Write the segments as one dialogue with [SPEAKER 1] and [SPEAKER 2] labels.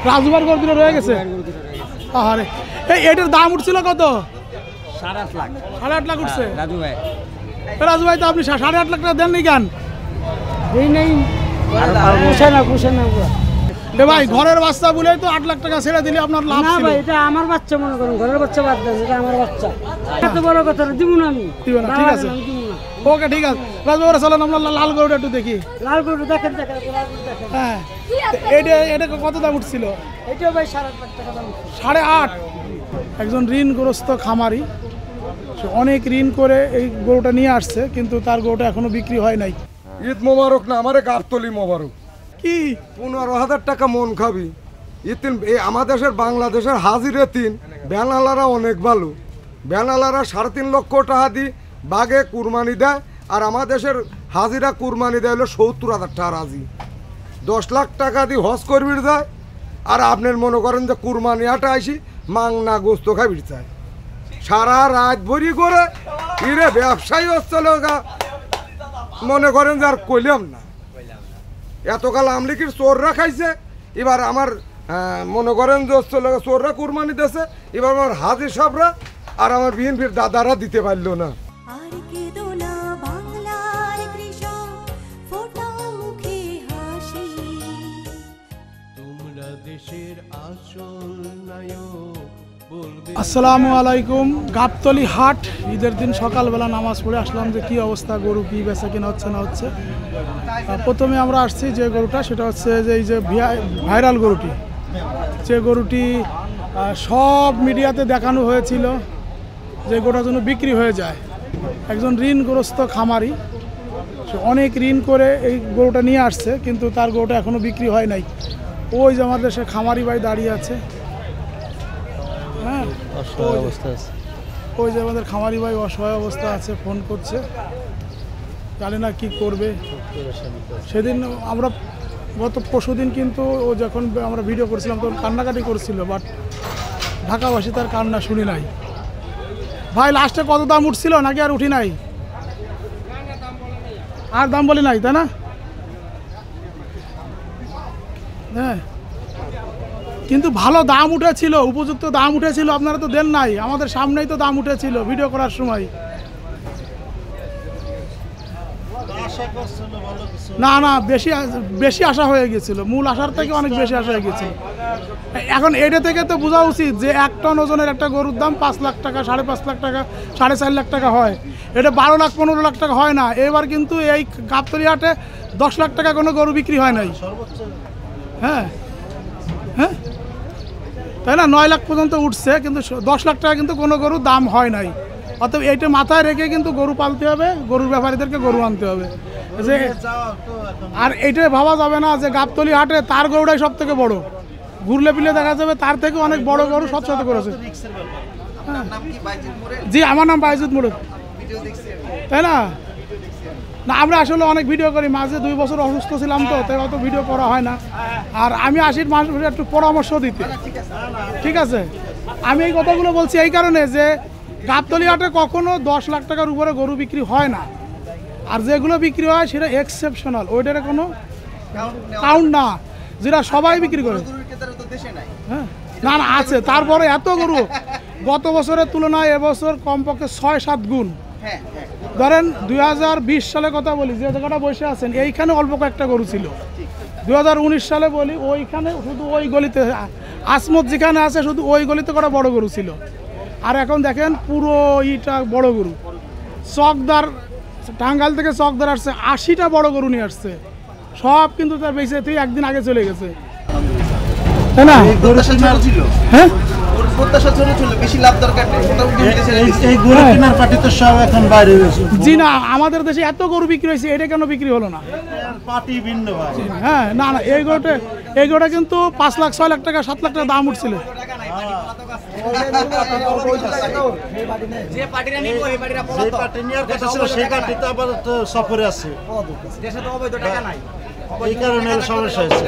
[SPEAKER 1] রাজুবার গরু দুটো রয়ে গেছে। আরে এটার দাম উঠছিল কত?
[SPEAKER 2] 8.5 লাখ।
[SPEAKER 1] 8.5 লাখ উঠছে।
[SPEAKER 2] রাজু ভাই,
[SPEAKER 1] রাজু ভাই তো আপনি 8.5 লাখ টাকা দেননি কেন?
[SPEAKER 3] এই নেই পুষে না
[SPEAKER 1] ভাই ঘরের বাচ্চা বলে তো 8 লাখ টাকা ছেড়ে দিলে আপনার লাভ
[SPEAKER 3] না
[SPEAKER 1] ছিল।
[SPEAKER 3] ভাই, এটা আমার বাচ্চা, মনে করেন ঘরের বাচ্চা বাদ দেন, এটা আমার বাচ্চা। এত বড় কথা দিব না আমি,
[SPEAKER 1] দিব না, ঠিক আছে ওকে ঠিক আছে। রাজু ভাই চলেন আমরা লাল গরুটা একটু দেখি।
[SPEAKER 3] লাল গরু দেখেন দেখেন।
[SPEAKER 1] হ্যাঁ এটা কত দাম উঠছিল?
[SPEAKER 3] এটা ভাই 8.5 লাখ টাকা দাম।
[SPEAKER 1] 8.5। একজন ঋণগ্রস্ত খামারি, সে অনেক ঋণ করে এই গরুটা নিয়ে আসছে, কিন্তু তার গরুটা এখনো বিক্রি হয় নাই।
[SPEAKER 4] ঈদ মোবারক না, আমারে গাবতলি মোবারক।
[SPEAKER 1] কি
[SPEAKER 4] 15,000 টাকা মন খাবি? এই আমাদের দেশের বাংলাদেশের হাজিরে 3 ব্যানালারা অনেক ভালো। ব্যানালারা 3.5 লক্ষ টাকা দি বাগে কুরবানি দেয়, আর আমাদের দেশের হাজিরা কুরবানি দেয় হলো 70,000 টাকা হাজি। 10 লাখ টাকা দি হজ করবির যায়, আর আপনার মনে করেন যে কুরবানি হাটে আইসি মাংনা গোস্ত খাবির চায়। সারা রাত ভরি করে ইরে ব্যবসায়ী হচ্ছে মনে করেন যে আর কইলাম না। এতকাল আমলিকির চোররা খাইছে, এবার আমার মনে করেন যে চোররা কুরবানি দিয়েছে, এবার আমার হাজি সাহরা আর আমার বিএনপির দাদারা দিতে পারলো না।
[SPEAKER 1] আসসালামু আলাইকুম। গাবতলি হাট, ঈদের দিন সকালবেলা নামাজ পড়ে আসলাম যে কি অবস্থা, গরু কি বেচা কিনা হচ্ছে না হচ্ছে। প্রথমে আমরা আসছি যে গরুটা, সেটা হচ্ছে যে এই যে ভাইরাল গরুটি, যে গরুটি সব মিডিয়াতে দেখানো হয়েছিল যে গরুটার জন্য বিক্রি হয়ে যায়। একজন ঋণগ্রস্ত খামারি, সে অনেক ঋণ করে এই গরুটা নিয়ে আসছে, কিন্তু তার গরুটা এখনো বিক্রি হয় নাই। ওই যে আমাদের দেশের খামারি ভাই দাঁড়িয়ে আছে, হ্যাঁ ওই যে আমাদের খামারি ভাই অসহায় অবস্থা আছে, ফোন করছে, জানি না কি করবে। সেদিন আমরা গত পরশুদিন কিন্তু ও যখন আমরা ভিডিও করছিলাম তখন কান্নাকাটি করছিল, বাট ঢাকাবাসী তার কান্না শুনি নাই। ভাই লাস্টে কত দাম উঠছিল নাকি আর উঠি নাই? আর দাম বলি নাই, তাই না? হ্যাঁ, কিন্তু ভালো দাম উঠেছিল, উপযুক্ত দাম উঠেছিল, আপনারা তো দেন নাই। আমাদের সামনেই তো দাম উঠেছিল ভিডিও করার সময়। না না, বেশি আশা হয়ে গেছিল, মূল আশার থেকে অনেক বেশি আশা হয়ে গেছিল। এখন এটা থেকে তো বোঝা উচিত যে 1 টন ওজনের একটা গরুর দাম 5 লাখ টাকা, 5.5 লাখ টাকা, 4.5 লাখ টাকা হয়। এটা 12 লাখ 15 লাখ টাকা হয় না। এবার কিন্তু এই গাবতলী হাটে 10 লাখ টাকা কোনো গরু বিক্রি হয় নাই। হ্যাঁ হ্যাঁ, তাই না? 9 লাখ পর্যন্ত উঠছে, কিন্তু 10 লাখ টাকা কিন্তু কোনো গরুর দাম হয় নাই। অতএব এইটা মাথায় রেখে কিন্তু গরু পালতে হবে, গরুর ব্যাপারীদেরকে গরু আনতে হবে। যে আর এইটাই ভাবা যাবে না যে গাবতলী হাটে তার গরুটাই সব থেকে বড়, ঘুরলে পিলে দেখা যাবে তার থেকে অনেক বড় গরু শত শত করেছে। জি, আমার নাম বাইজুদ মুরুদ, তাই না? না, আমরা আসলে অনেক ভিডিও করি, মাঝে 2 বছর অসুস্থ ছিলাম তো, তাই অত ভিডিও করা হয় না। আর আমি আসির মাস একটু পরামর্শ দিতে, ঠিক আছে? আমি এই কথাগুলো বলছি এই কারণে যে গাবতলী হাটে কখনো 10 লাখ টাকার উপরে গরু বিক্রি হয় না, আর যেগুলো বিক্রি হয় সেটা এক্সেপশনাল, ওইটার কোনো কাউন্ট না, যেটা সবাই বিক্রি করে। হ্যাঁ, না না আছে, তারপরে এত গরু গত বছরের তুলনায় এবছর কমপক্ষে 6-7 গুণ। ধরেন 2020 সালে কথা বলি, যে জায়গাটা বসে আছেন এইখানে অল্প কয়েকটা গরু ছিল। 2019 সালে বলি, ওইখানে শুধু ওই গলিতে আসমত যেখানে আছে শুধু ওই গলিতে করা বড় গরু ছিল। আর এখন দেখেন পুরো ইটা বড় গরু। চকদার, টাঙ্গাইল থেকে চকদার আসছে, 80টা বড় গরু নিয়ে আসছে, সব কিন্তু তার বেঁচে তুই একদিন আগে চলে গেছে, তাই না? হ্যাঁ, জি না, আমাদের দেশে এত গরু বিক্রি হয়েছে, এটা কেন বিক্রি হলো না? হ্যাঁ, না না, এই গরুটা কিন্তু 5 লাখ 6 লাখ টাকা 7 লাখ টাকা দাম উঠছিল।
[SPEAKER 5] এই কারণে সমস্যা হয়েছে।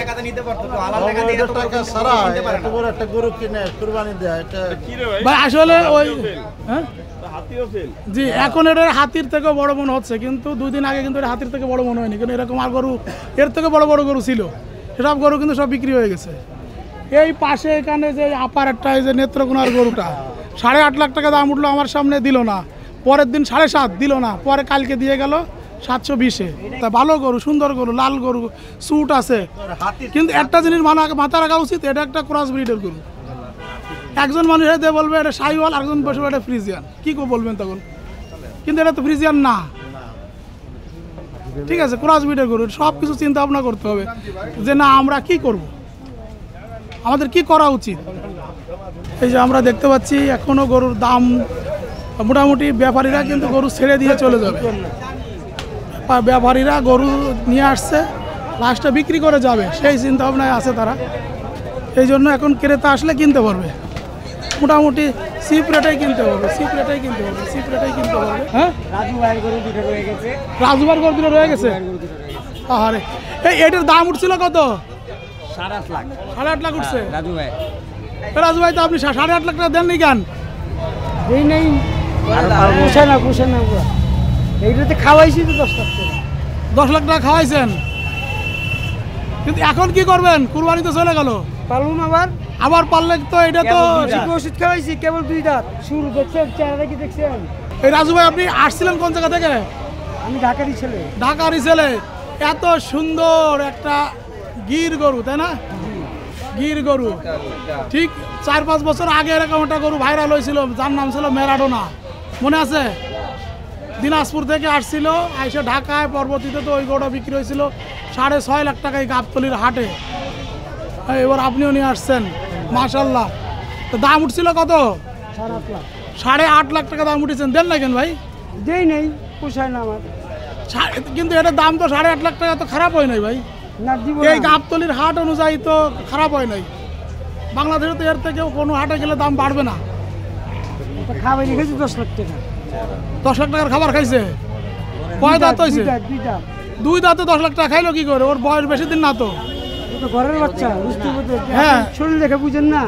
[SPEAKER 5] টাকা ছাড়া এত বড় একটা গরু কিনে কুরবানি দেয়, এটা
[SPEAKER 1] ভাই আসলে ওই জি, এখন এটা হাতির থেকে বড় মনে হচ্ছে, কিন্তু 2 দিন আগে কিন্তু এটা হাতির থেকে বড় মনে হয়নি, কিন্তু এরকম আর গরু এর থেকে বড় বড় গরু ছিল, সেসব গরু কিন্তু সব বিক্রি হয়ে গেছে। এই পাশে এখানে যে আপার একটা এই যে নেত্রকোনার গরুটা 8.5 লাখ টাকা দাম উঠলো, আমার সামনে দিল না, পরের দিন 7.5 দিল না, পরে কালকে দিয়ে গেল 720-এ। তা ভালো গরু, সুন্দর গরু, লাল গরু, স্যুট আছে, কিন্তু একটা জিনিস মাথা রাখা উচিত, এটা একটা ক্রস ব্রিডের গরু। একজন মানুষ এসে বলবে এটা শাহিওয়াল, একজন বসবে এটা ফ্রিজিয়ান, কি বলবেন তখন? কিন্তু এটা তো ফ্রিজিয়ান না, ঠিক আছে, ক্রস ব্রিডের গরু। সব কিছু চিন্তা ভাবনা করতে হবে যে না আমরা কি করব, আমাদের কি করা উচিত। এই যে আমরা দেখতে পাচ্ছি এখনো গরুর দাম মোটামুটি, ব্যাপারীরা কিন্তু গরু ছেড়ে দিয়ে চলে যাবে, ব্যাপারীরা গরু নিয়ে আসছে, লাস্টে বিক্রি করে যাবে সেই চিন্তা ভাবনায় আছে তারা। এই জন্য এখন ক্রেতা আসলে কিনতে পারবে, মোটামুটি চিপ রেটেই কিনতে পারবে, চিপ রেটেই কিনতে পারবে, চিপ রেটেই কিনতে পারবে। হ্যাঁ, রাজু ভাইয়ের গরু দুটো রয়ে গেছে। আরে এটার দাম উঠছিল কত?
[SPEAKER 2] 7.5 লাখ।
[SPEAKER 1] 8.5 লাখ উঠছে।
[SPEAKER 2] রাজু ভাই,
[SPEAKER 1] রাজু ভাই তো আপনি 8.5 লাখ টাকা দেননি কেন?
[SPEAKER 3] এই নেই, পোষায় না পুরো। এইটাতে খাওয়াইছি তো 10 লাখ টাকা।
[SPEAKER 1] 10 লাখ টাকা খাওয়াইছেন, কিন্তু এখন কি করবেন? কুরবানি তো চলে গেল,
[SPEAKER 3] পালুন আবার
[SPEAKER 1] পারলে তো এটা তো
[SPEAKER 3] ওষুধ খাওয়াইছি, কেবল 2 দাঁত। শুরু দেখছেন, চেহারা কি দেখছেন?
[SPEAKER 1] এই রাজু ভাই আপনি আসছিলেন কোন জায়গা থেকে?
[SPEAKER 3] আমি ঢাকারই ছেলে।
[SPEAKER 1] ঢাকারই ছেলে। এত সুন্দর একটা গির গরু, তাই না? গির গরু, ঠিক 4-5 বছর আগে এরকম একটা গরু ভাইরাল হয়েছিল, যার নাম ছিল ম্যারাডোনা, মনে আছে? দিনাজপুর থেকে আসছিল, এসে ঢাকায়, পরবর্তীতে তো ওই গরুটা বিক্রি হয়েছিল 6.5 লাখ টাকায় গাবতলির হাটে। এবার আপনিও নিয়ে আসছেন, মাশাল্লাহ। তো দাম উঠছিল কত? 8.5 লাখ টাকা দাম উঠেছেন, দেন না কেন ভাই?
[SPEAKER 3] দেই নেই, পোষায় না আমার।
[SPEAKER 1] কিন্তু এটার দাম তো 8.5 লাখ টাকা, তো খারাপ হয় নাই ভাই।
[SPEAKER 3] না দিব
[SPEAKER 1] এই গাবতলির হাট অনুযায়ী তো খারাপ হয় নাই। বাংলাদেশে তো এর থেকে কোনো হাটে গেলে দাম বাড়বে না।
[SPEAKER 3] খাবার রেখেছি 10 লাখ টাকা।
[SPEAKER 1] 10 লাখ টাকার খাবার খাইছে? কয় দাঁত হয়েছে? 2 দাঁতে 10 লাখ টাকা খাইলো কি করে? ওর বয়স বেশি দিন না তো।
[SPEAKER 3] ঘরের বাচ্চা, বুঝতে পারছেন?
[SPEAKER 1] হ্যাঁ,
[SPEAKER 3] শরীর দেখে বুঝেন না,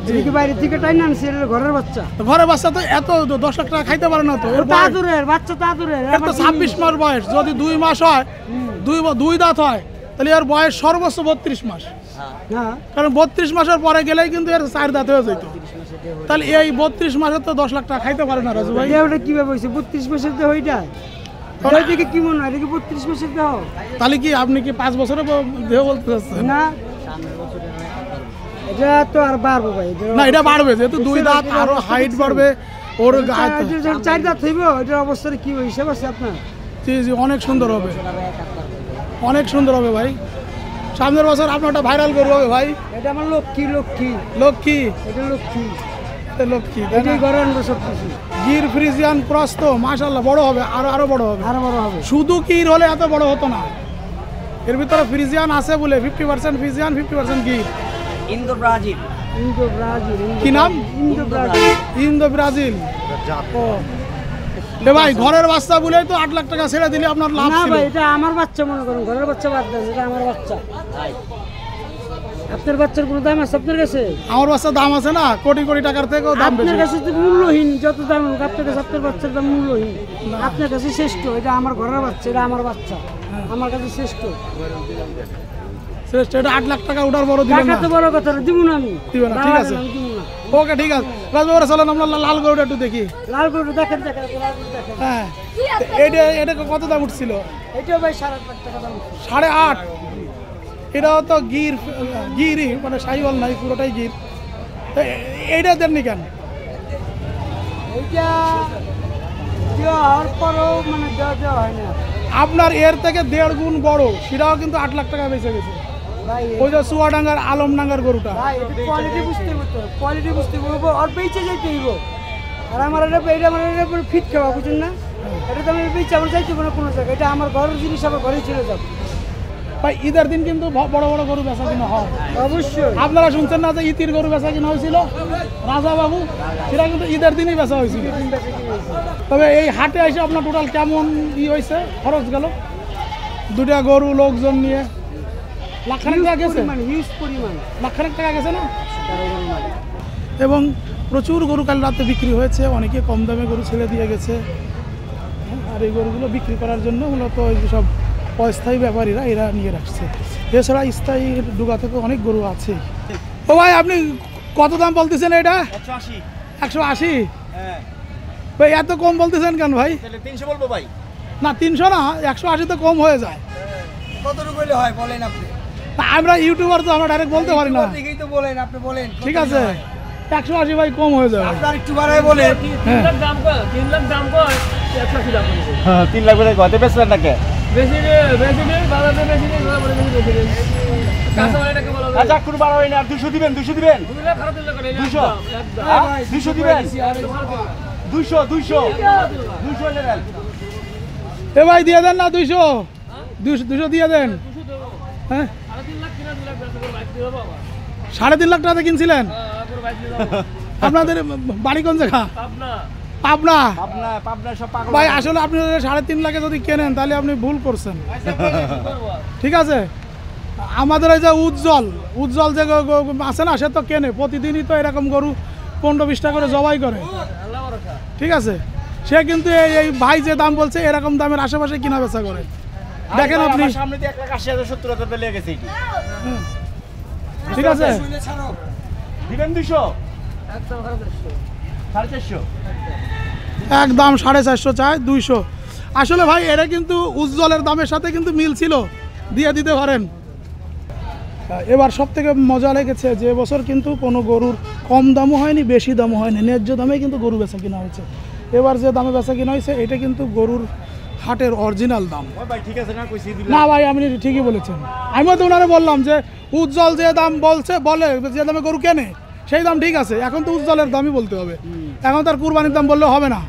[SPEAKER 3] এদিকে বাইরে থেকে টাইনা আনছে, ঘরের বাচ্চা।
[SPEAKER 1] ঘরের বাচ্চা তো এত 10 লাখ টাকা খাইতে পারে না তো। এর
[SPEAKER 3] বাচ্চা তো আদুরের,
[SPEAKER 1] এর তো 26 মাস বয়স। যদি 2 মাস হয়, 2 দাঁত হয়, তাহলে এর বয়স সর্বোচ্চ 32 মাস।
[SPEAKER 3] হ্যাঁ,
[SPEAKER 1] কারণ 32 মাসের পরে গেলেই কিন্তু এর 4 দাঁত হয়ে যেত। তাহলে এই 32 মাসে তো 10 লাখ টাকা খাইতে পারে না রাজু ভাই।
[SPEAKER 3] ওটা কিভাবে হয়েছে? 32 মাসের দেহ ওইটা দেখে কি মনে হয়? এটা কি 32 মাসের দেহ?
[SPEAKER 1] তাহলে কি আপনি কি 5 বছরের দেহ বলতে চাচ্ছেন?
[SPEAKER 3] না, এটা তো আর বাড়বো ভাই।
[SPEAKER 1] না, এটা বাড়বে, যেহেতু 2 দাঁত, আরো হাইট বাড়বে ওর।
[SPEAKER 3] 4 দাঁত হইব, এটার অবস্থাটা কি হিসাব আছে আপনার?
[SPEAKER 1] জি জি, অনেক সুন্দর হবে, অনেক সুন্দর হবে ভাই। সামনের বছর আপনার ওটা ভাইরাল করবো হবে ভাই।
[SPEAKER 3] এটা আমার লক্ষ্মী।
[SPEAKER 1] লক্ষ্মী,
[SPEAKER 3] এটা লক্ষ্মী,
[SPEAKER 1] লক্ষ্মী।
[SPEAKER 3] এটাই ঘরে আনবো সব কিছু।
[SPEAKER 1] গির ফ্রিজিয়ান ক্রস তো মাশাআল্লাহ বড় হবে, আরো বড় হবে,
[SPEAKER 3] আরো বড় হবে।
[SPEAKER 1] শুধু গির হলে এত বড় হতো না। এর ভিতরে ফ্রিজিয়ান আছে বলে 50% ফ্রিজিয়ান, 50% গির।
[SPEAKER 2] Indo Brazil.
[SPEAKER 1] কি নাম? Indo Brazil. ও এ ভাই, ঘরের বাচ্চা বলে তো 8 লাখ টাকা ছেড়ে দিলে আপনার লাভ
[SPEAKER 3] না
[SPEAKER 1] ছিল।
[SPEAKER 3] ভাই, এটা আমার বাচ্চা, মনে করুন, ঘরের বাচ্চা বাদ দেন, এটা আমার বাচ্চা। আপনার বাচ্চার কোনো দাম আছে আপনার কাছে?
[SPEAKER 1] আমার বাচ্চার দাম আছে না, কোটি কোটি টাকার থেকেও দাম বেশি।
[SPEAKER 3] আপনার কাছে তো মূল্যহীন, যত দাম হোক আপনার কাছে আপনার বাচ্চার দাম মূল্যহীন। আপনার কাছে শ্রেষ্ঠ, এটা আমার ঘরের বাচ্চা, এটা আমার বাচ্চা, আমার কাছে শ্রেষ্ঠ।
[SPEAKER 1] শ্রেষ্ঠ, এটা 8 লাখ টাকা উঠার বড় দিবেন না?
[SPEAKER 3] টাকা তো বড় কথা না, দিব না আমি।
[SPEAKER 1] দিবেন না, ঠিক আছে, ওকে, ঠিক আছে। রাজবাবুরা চলেন আমরা লাল গরুটা একটু দেখি।
[SPEAKER 3] লাল গরু দেখেন।
[SPEAKER 1] হ্যাঁ, এটা কত দাম উঠছিল?
[SPEAKER 3] এটাও ভাই 8.5 লাখ টাকা দাম।
[SPEAKER 1] 8.5? এটাও তো গিরই, মানে শাহিওয়াল নাই, পুরোটাই গির। এইটা দেননি কেন?
[SPEAKER 3] এইটা দেওয়ার পরও মানে দেওয়া হয় না।
[SPEAKER 1] আপনার এর থেকে 1.5 গুণ বড়, সেটাও কিন্তু 8 লাখ টাকা বেঁচে গেছে। ওই যে চুয়াডাঙ্গার আলমডাঙ্গার গরুটা।
[SPEAKER 3] কোয়ালিটি বুঝতে হবে, কোয়ালিটি বুঝতে হবে, আর বেঁচে যাইতে হইব। আর আমার এটা ফিট খাওয়া, বুঝুন না? এটা তো আমি বেঁচে আমার যাইতে হবে না কোনো জায়গায়, এটা আমার ঘরের জিনিস, আমার ঘরেই চলে যাবে।
[SPEAKER 1] ভাই, ঈদের দিন কিন্তু বড় বড় গরু বেচা কিনা হয়
[SPEAKER 3] অবশ্যই।
[SPEAKER 1] আপনারা শুনছেন না যে ইতির গরু বেচা কিনা হয়েছিল রাজা বাবু? সেটা কিন্তু ঈদের দিনই বেচা হয়েছিল। তবে এই হাটে এসে আপনার টোটাল কেমন হয়েছে, খরচ গেল? 2টা গরু লোকজন নিয়ে লাখখানেক টাকা গেছে,
[SPEAKER 3] হিউজ পরিমাণ,
[SPEAKER 1] লাখখানেক টাকা গেছে না? এবং প্রচুর গরু কাল রাতে বিক্রি হয়েছে, অনেকে কম দামে গরু ছেড়ে দিয়ে গেছে। আর এই গরুগুলো বিক্রি করার জন্য মূলত ওই সব অস্থায়ী ব্যাপারীরা এরা নিয়ে রাখছে। এছাড়া স্থায়ী ডুগা থেকে অনেক গরু আছে। ও ভাই আপনি কত দাম বলতেছেন এটা?
[SPEAKER 2] 180।
[SPEAKER 1] 180?
[SPEAKER 2] হ্যাঁ।
[SPEAKER 1] ভাই এত কম বলতেছেন কেন ভাই?
[SPEAKER 2] তাহলে 300 বলবো ভাই।
[SPEAKER 1] না 300 না, 180 তো কম হয়ে যায়।
[SPEAKER 3] কতটুকু হলে হয় বলেন আপনি?
[SPEAKER 1] না আমরা ইউটিউবার তো আমরা ডাইরেক্ট বলতে পারি না।
[SPEAKER 3] দেখেই তো বলেন, আপনি বলেন।
[SPEAKER 1] ঠিক আছে 180 ভাই কম হয়ে যাবে।
[SPEAKER 3] আপনার একটু বাড়ায় বলেন।
[SPEAKER 6] 3 লাখ দাম কয়, 3 লাখ দাম কয়, 180 দাম করেছে।
[SPEAKER 2] হ্যাঁ 3 লাখ করে কত বেচলেন নাকি?
[SPEAKER 6] বেশি রে, বাজারে বেশি রে, বড় বেশি রে। কাঁচামালটাকে বলা যায়।
[SPEAKER 2] আচ্ছা কোন বাড়াবেন আর 200 দিবেন, 200 দিবেন।
[SPEAKER 6] 2 লাখ খারাপ দিলে করে
[SPEAKER 2] 200 200 দিবেন। 200 200 নেবেন।
[SPEAKER 1] এ ভাই দিয়ে দেন না 200 200 দিয়ে দেন। হ্যাঁ
[SPEAKER 6] 3 লাখ কিনা 2 লাখ বেশি করে বাইক দিয়ে বাবা।
[SPEAKER 1] 3.5 লাখ টাকা কিনছিলেন?
[SPEAKER 6] পুরো বাইক দিয়ে দাও।
[SPEAKER 1] আপনাদের বাড়ি কোন জায়গা?
[SPEAKER 6] আপনা
[SPEAKER 1] পাবনা?
[SPEAKER 2] পাবনা সব পাগল।
[SPEAKER 1] ভাই আসলে আপনি 3.5 লাখে যদি কেনেন তাহলে আপনি ভুল করছেন। ঠিক আছে আমাদের এই যে উজ্জ্বল যে আছে না, সে তো কেনে প্রতিদিনই তো এরকম গরু 15-20 টাকা করে জবাই করে। ঠিক আছে সে কিন্তু এই ভাই যে দাম বলছে এরকম দামের আশেপাশে কিনা বেচা করে। দেখেন আপনি।
[SPEAKER 2] সামনে দিয়ে 1,80,000 লেগে গেছে এটি।
[SPEAKER 1] ঠিক আছে
[SPEAKER 2] দিবেন 200 450।
[SPEAKER 1] একদম 450 চায় 200। আসলে ভাই এটা কিন্তু উজ্জ্বলের দামের সাথে কিন্তু মিল ছিল, দিয়ে দিতে পারেন। এবার সব থেকে মজা লেগেছে যে বছর কিন্তু কোনো গরুর কম দামও হয়নি বেশি দামও হয়নি, ন্যায্য দামে কিন্তু গরু বেচা কিনা হয়েছে। এবার যে দামে বেচা কিনা হয়েছে এটা কিন্তু গরুর হাটের অরিজিনাল দাম।
[SPEAKER 2] ভাই ঠিক আছে না কইছি
[SPEAKER 1] না ভাই আপনি ঠিকই বলেছেন। আমিও তো ওনারে বললাম যে উজ্জ্বল যে দাম বলে যে দামে গরু কেনে সেই দাম ঠিক আছে, এখন তো উজ্জ্বলের দামই বলতে হবে, এখন তার কুরবানির দাম বললে হবে না।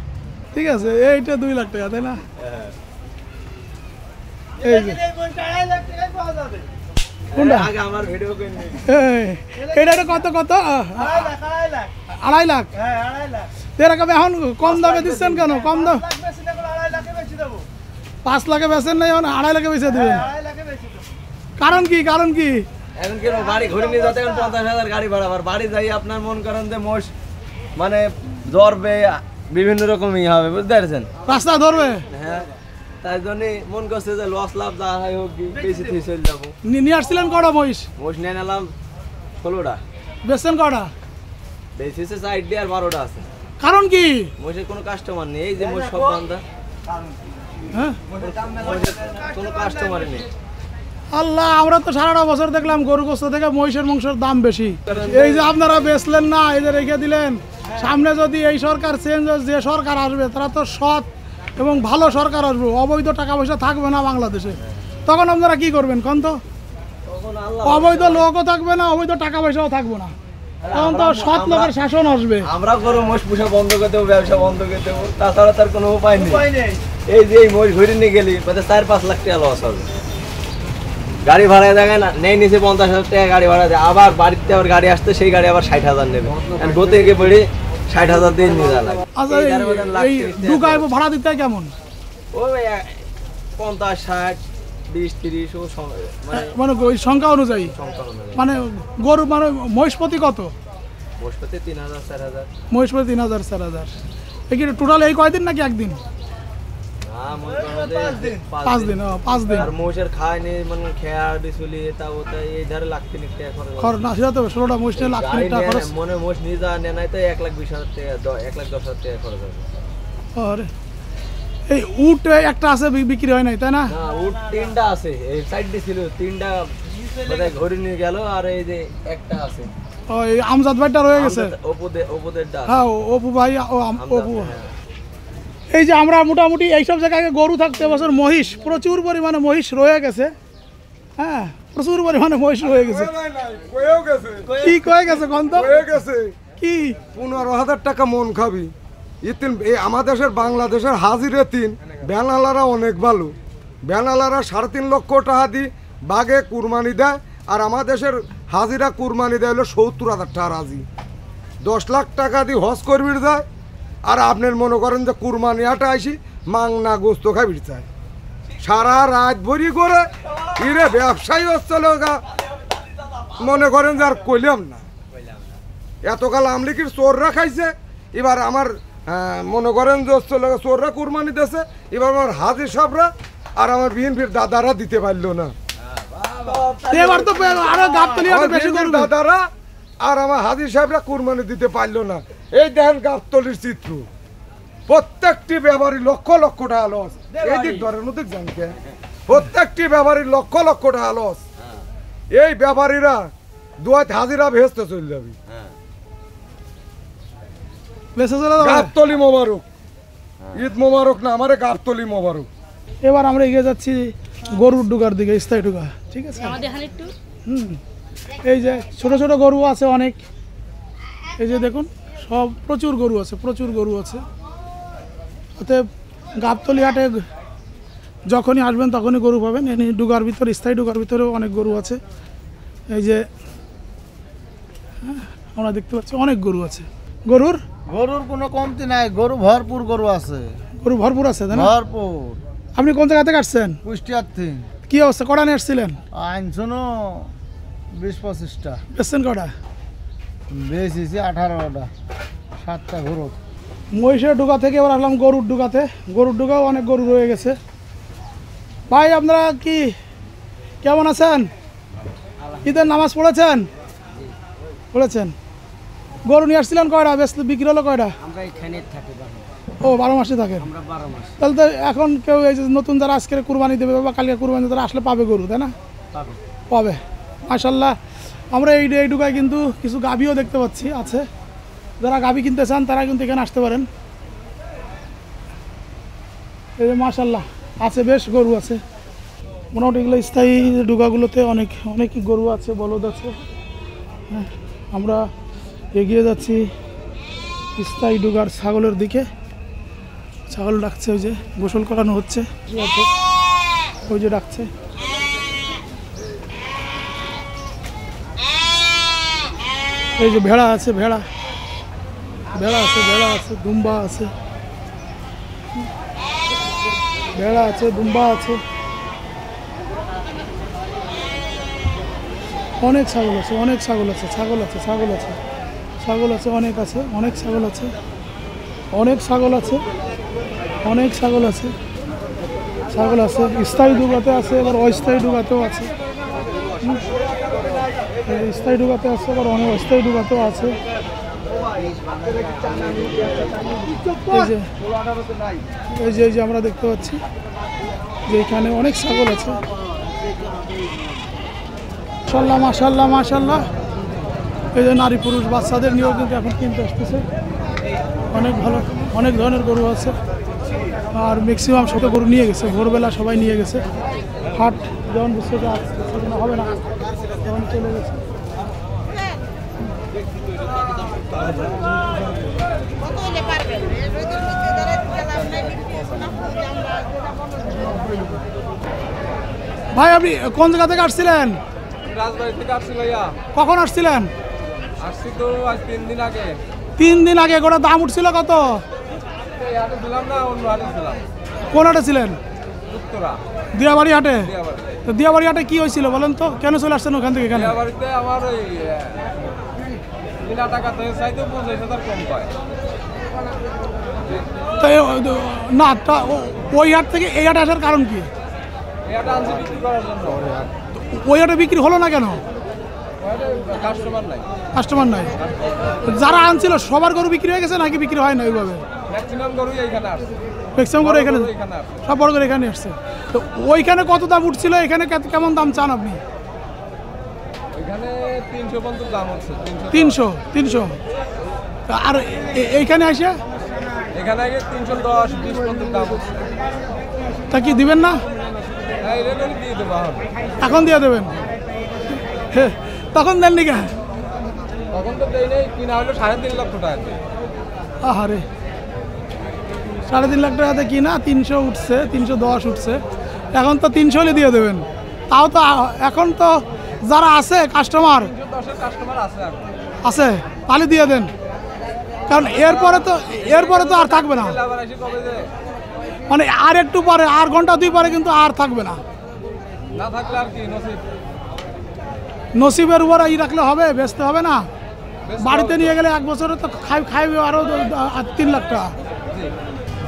[SPEAKER 1] ঠিক আছে এইটা 2 লাখ টাকা তাই না? এই যে কোনটা?
[SPEAKER 2] আগে আমার ভিডিও করেন।
[SPEAKER 1] এটা কত 2.5 লাখ? এরকম এখন কম দামে দিচ্ছেন কেন? কম দাম 5 লাখে বেচেন নাই, এখন 2.5 লাখে বেচে দেবেন। কারণ কি
[SPEAKER 2] এখন কেন বাড়ি ঘুরে নিয়ে যেতে এখন 50,000 গাড়ি ভাড়া, আর বাড়ি যাই আপনার মন করেন যে মোষ মানে জ্বরবে বিভিন্ন রকমই হবে, বুঝতে পারছেন?
[SPEAKER 1] রাস্তা ধরবে?
[SPEAKER 2] হ্যাঁ তাই জন্য মন করছে যে লস লাভ যা হয় হোক বেশি থেকে চলে যাবো।
[SPEAKER 1] নিয়ে আসছিলেন কটা মহিষ?
[SPEAKER 2] মোষ নিয়ে নিলাম 16টা,
[SPEAKER 1] বেচছেন কটা?
[SPEAKER 2] বেশি 4 দিয়ে আর 12টা আছে।
[SPEAKER 1] কারণ কি?
[SPEAKER 2] মোষের কোনো কাস্টমার নেই, এই যে মোষ সব বান্ধা,
[SPEAKER 1] হ্যাঁ
[SPEAKER 2] মোষের কোনো কাস্টমারই নেই।
[SPEAKER 1] আল্লাহ আমরা তো সারাটা বছর দেখলাম গরু গোস্ত থেকে মহিষের মাংসের দাম বেশি। এই যে আপনারা বেচলেন না, এই যে রেখে দিলেন, সামনে যদি এই সরকার চেঞ্জ যে সরকার আসবে তারা তো সৎ এবং ভালো সরকার আসবে, অবৈধ টাকা পয়সা থাকবে না বাংলাদেশে, তখন আপনারা কি করবেন কোন তো?
[SPEAKER 2] তখন আল্লাহ
[SPEAKER 1] অবৈধ লোকও থাকবে না, অবৈধ টাকা পয়সাও থাকবে না, তখন তো সৎ লোকের শাসন আসবে।
[SPEAKER 2] আমরা গরু মোষ পুষা বন্ধ করে দেবো, ব্যবসা বন্ধ করে দেবো, তাছাড়া তার কোনো উপায় নেই। এই যে এই মোষ ঘুরে নিয়ে গেলি 4-5 লাখ টাকা লস হবে। গাড়ি ভাড়া দেখেন নেই নিচে 50,000 টাকা গাড়ি ভাড়া দেয়, আবার বাড়িতে আবার গাড়ি আসতে সেই গাড়ি আবার 60,000 নেবে, গোতে গিয়ে পড়ে 60,000 দিয়ে নিয়ে যাওয়া লাগে।
[SPEAKER 1] আচ্ছা এই ঢুকায় ভাড়া দিতে হয় কেমন?
[SPEAKER 2] ওই 50, 60, 20, 30 ও
[SPEAKER 1] মানে ওই সংখ্যা অনুযায়ী
[SPEAKER 2] সংখ্যা অনুযায়ী।
[SPEAKER 1] মানে গরু মানে মহিষপতি কত?
[SPEAKER 2] মোষপতি 3,000, 4,000।
[SPEAKER 1] মহিষপতি 3,000, 4,000। এই কি টোটাল এই কয়দিন নাকি একদিন?
[SPEAKER 2] হ্যাঁ মনে করেন যে
[SPEAKER 1] 5 দিন। 5 দিন।
[SPEAKER 2] আর মোষের খায় নেই মানে খেয়া বিচুলি তা ওটা এই ধারে লাখ 3 টাকা খরচ।
[SPEAKER 1] খরচ না সেটা তো 16টা মহিষ নিয়ে লাখ
[SPEAKER 2] গাড়ি
[SPEAKER 1] টাকা
[SPEAKER 2] নেয়
[SPEAKER 1] খরচ।
[SPEAKER 2] না, মনে মোষ নিয়ে যা নেয় নাই তো 1,20,000 টাকা 1,10,000 টাকা খরচ হবে।
[SPEAKER 1] আরে এই উট একটা আছে বিক্রি হয় নাই তাই না?
[SPEAKER 2] না উট 3টা আছে, এই সাইড দিয়ে ছিল 3টা বোধহয় ঘুরে নিয়ে গেল, আর এই যে একটা আছে
[SPEAKER 1] ওই আমজাদ ভাইটা রয়ে গেছে।
[SPEAKER 2] ওপোদেরটা আছে।
[SPEAKER 1] হ্যাঁ অপু ভাই অপু।
[SPEAKER 2] হ্যাঁ।
[SPEAKER 1] এই যে আমরা মোটামুটি এইসব জায়গায় গরু থাকতে বছর মহিষ প্রচুর পরিমাণে মহিষ রয়ে গেছে। হ্যাঁ প্রচুর পরিমাণে মহিষ রয়ে গেছে। কি কয়ে গেছে কোন তো? কি
[SPEAKER 4] 15,000 টাকা মন খাবি। আমাদের দেশের বাংলাদেশের হাজিরে 3 বেনালারা অনেক ভালো, বেনালারা 3.5 লক্ষ টাকা দি বাগে কুরবানি দেয়, আর আমাদের দেশের হাজিরা কুরবানি দেয় হলো 70,000 টাকা হাজি। 10 লাখ টাকা দিয়ে হজ করবির যায়, আর আপনার মনে করেন যে কুরবানি আটা আইসি মাংনা গোস্ত খাবির চায়, সারা রাত ভরি করে ইরে ব্যবসায়ী হচ্ছে মনে করেন যে আর কইলাম না। এতকাল আমলিকির চোররা খাইছে, এবার আমার মনে করেন যে চোররা কুরবানি দিয়েছে, এবার আমার হাজির সাহরা আর আমার বিএনপির দাদারা দিতে পারলো না।
[SPEAKER 1] এবার তো আরো গাবতলি আরো বেশি গরু
[SPEAKER 4] দাদারা আর আমার হাজির সাহেবরা কুরবানি দিতে পারলো না। এই দেখেন গাবতলির চিত্র, প্রত্যেকটি ব্যাপারী লক্ষ লক্ষ টাকা লস। এদিক ধরেন ওদিক জানকে, প্রত্যেকটি ব্যাপারীর লক্ষ লক্ষ টাকা লস। এই ব্যাপারীরা দুয়াত হাজিরা ভেস্তে চলে যাবে। গাবতলি মোবারক, ঈদ মোবারক না, আমারে গাবতলি মোবারক।
[SPEAKER 1] এবার আমরা এগিয়ে যাচ্ছি গরুর ডুগার দিকে, স্থায়ী ডুগা, ঠিক আছে। এই যে ছোট ছোট গরু আছে অনেক, এই যে দেখুন সব প্রচুর গরু আছে, প্রচুর গরু আছে। অতএব গাবতলি হাটে যখনই আসবেন তখনই গরু পাবেন। এনে ডুগার ভিতরে, স্থায়ী ডুগার ভিতরেও অনেক গরু আছে। এই যে আমরা দেখতে পাচ্ছি অনেক গরু আছে। গরুর
[SPEAKER 5] কোনো কমতি নাই, গরু ভরপুর গরু আছে,
[SPEAKER 1] গরু ভরপুর আছে, তাই না?
[SPEAKER 5] ভরপুর।
[SPEAKER 1] আপনি কোন জায়গা থেকে আসছেন?
[SPEAKER 5] কুষ্টিয়ার থেকে
[SPEAKER 1] কি অবস্থা, কটা নিয়ে আসছিলেন?
[SPEAKER 5] আনছনো 20-25টা,
[SPEAKER 1] বেচছেন কটা?
[SPEAKER 5] বেশি 18টা, 7টা গরু।
[SPEAKER 1] মহিষের ডুগা থেকে এবার আসলাম গরুর ডুগাতে। গরুর ডুগাও অনেক গরু রয়ে গেছে। ভাই আপনারা কি কেমন আছেন? ঈদের নামাজ পড়েছেন? পড়েছেন। গরু নিয়ে আসছিলেন কয়টা, বেচতে বিক্রি হলো কয়টা?
[SPEAKER 3] আমরা এখানে থাকি,
[SPEAKER 1] ও 12 মাসে থাকেন।
[SPEAKER 3] আমরা 12 মাস
[SPEAKER 1] তাহলে তো এখন কেউ এই যে নতুন যারা আজকে কুরবানি দেবে বা কালকে কুরবানি তারা আসলে পাবে গরু, তাই না? পাবে মাশাল্লাহ। আমরা এই ডুগায় কিন্তু কিছু গাভীও দেখতে পাচ্ছি আছে। যারা গাভী কিনতে চান তারা কিন্তু এখানে আসতে পারেন। এই যে মাশাল্লাহ আছে, বেশ গরু আছে। মোটামুটি এগুলো স্থায়ী ডুগাগুলোতে অনেক অনেক গরু আছে, বলদ আছে। হ্যাঁ, আমরা এগিয়ে যাচ্ছি স্থায়ী ডুগার ছাগলের দিকে। ছাগল ডাকছে, ওই যে গোসল করানো হচ্ছে, ওই যে ডাকছে। এই যে ভেড়া আছে, ভেড়া আছে, ভেড়া আছে, দুম্বা আছে, ভেড়া আছে, দুম্বা আছে, অনেক ছাগল আছে, অনেক ছাগল আছে, ছাগল আছে, ছাগল আছে, ছাগল আছে, অনেক আছে, অনেক ছাগল আছে, অনেক ছাগল আছে, অনেক ছাগল আছে, ছাগল আছে। স্থায়ী ডুগাতে আছে, এবার অস্থায়ী ডুগাতেও আছে। স্থায়ী ডুগাতে আছে, আবার অনেক অস্থায়ী ডুগাতেও আছে। এই যে আমরা দেখতে পাচ্ছি যে এখানে অনেক ছাগল আছে। মাশাল্লাহ মাশাল্লাহ মাশাল্লাহ। এই যে নারী পুরুষ বাচ্চাদের নিয়েও কিন্তু এখন কিনতে আসতেছে। অনেক ভালো, অনেক ধরনের গরু আছে। আর ম্যাক্সিমাম ছোট গরু নিয়ে গেছে, ভোরবেলা সবাই নিয়ে গেছে। হাট যেমন বুঝতে হবে না, তখন চলে গেছে। ভাই আপনি কোন জায়গা থেকে আসছিলেন?
[SPEAKER 7] রাজবাড়ি থেকে আসছি ভাইয়া।
[SPEAKER 1] কখন আসছিলেন?
[SPEAKER 7] আসছি তো আজ 3 দিন আগে।
[SPEAKER 1] 3 দিন আগে। গোটা দাম উঠছিল কত?
[SPEAKER 7] এই হাটে ছিলাম না, অন্য হাটে ছিলাম।
[SPEAKER 1] কোন হাটে ছিলেন?
[SPEAKER 7] উত্তরা
[SPEAKER 1] দিয়াবাড়ি হাটে।
[SPEAKER 7] দিয়াবাড়ি।
[SPEAKER 1] তো দিয়াবাড়ি হাটে কি হয়েছিল বলেন তো, কেন চলে আসছেন ওখান থেকে এখানে?
[SPEAKER 7] দিয়াবাড়িতে আমার ওই বিনা টাকা থেকে চাইতে 25,000 কম পায়।
[SPEAKER 1] তো না, ওই হাট থেকে এই হাটে আসার কারণ কি?
[SPEAKER 7] এই হাটে আনছি বিক্রি করার জন্য।
[SPEAKER 1] ওই হাটে বিক্রি হলো না কেন?
[SPEAKER 7] কাস্টমার নাই।
[SPEAKER 1] কাস্টমার নাই। যারা আনছিল সবার গরু বিক্রি হয়ে গেছে নাকি বিক্রি হয় না ওইভাবে?
[SPEAKER 7] ম্যাক্সিমাম গরুই এইখানে আসছে।
[SPEAKER 1] ম্যাক্সিমাম গরু এখানে,
[SPEAKER 7] এখানে আসছে।
[SPEAKER 1] সব বড় করে এখানে আসছে। তো ওইখানে কত দাম উঠছিল, এখানে কেমন দাম চান আপনি?
[SPEAKER 7] এখানে 300 পর্যন্ত দাম হচ্ছে।
[SPEAKER 1] 300। আর এইখানে আসে
[SPEAKER 7] এখানে আগে 310, 20 পর্যন্ত দাম হচ্ছে।
[SPEAKER 1] তা কি দিবেন না?
[SPEAKER 7] এই রেগুলার দিয়ে দেবো
[SPEAKER 1] এখন দিয়ে দেবেন? তখন দেননি কেন?
[SPEAKER 7] তখন তো দেই নেই, কিনা হলো 3.5 লক্ষ টাকা দিয়ে।
[SPEAKER 1] আহারে, 3.5 লাখ টাকাতে কিনা 300 উঠছে, 310 উঠছে। এখন তো 300 হলে দিয়ে দেবেন। তাও তো এখন তো যারা আছে কাস্টমার
[SPEAKER 7] 310-এর কাস্টমার আছে আর
[SPEAKER 1] আছে, তাহলে দিয়ে দেন। কারণ এরপরে তো আর থাকবে না।
[SPEAKER 7] আবার এসে কবে যে
[SPEAKER 1] মানে আর একটু পরে, আর ঘন্টা 2 পরে কিন্তু আর থাকবে না।
[SPEAKER 7] না থাকলে আর কি নসিব।
[SPEAKER 1] নসিবের উপর রাখলে হবে, বেচতে হবে না। বাড়িতে নিয়ে গেলে 1 বছরে তো খাইবে আরও 3 লাখ টাকা।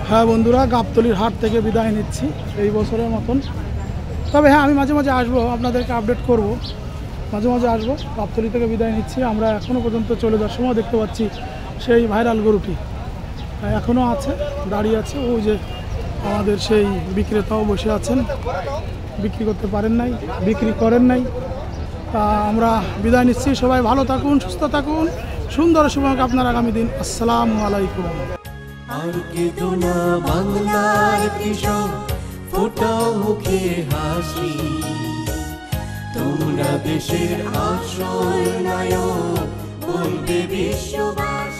[SPEAKER 1] হ্যাঁ বন্ধুরা, গাবতলির হাট থেকে বিদায় নিচ্ছি এই বছরের মতন। তবে হ্যাঁ, আমি মাঝে মাঝে আসবো, আপনাদেরকে আপডেট করব মাঝে মাঝে আসবো। গাবতলী থেকে বিদায় নিচ্ছি। আমরা এখনও পর্যন্ত চলে যাওয়ার সময় দেখতে পাচ্ছি সেই ভাইরাল গরুটি এখনও আছে, দাঁড়িয়ে আছে। ওই যে আমাদের সেই বিক্রেতাও বসে আছেন, বিক্রি করতে পারেন নাই, বিক্রি করেন নাই। তা আমরা বিদায় নিচ্ছি। সবাই ভালো থাকুন, সুস্থ থাকুন, সুন্দর সময় আপনার আগামী দিন। আসসালামু আলাইকুম।
[SPEAKER 8] আর কেঁদো না বাংলার কৃষক, ফোটাও মুখে হাসি, তোমরা দেশের আসল নায়ক, বলবে বিশ্ববাসী।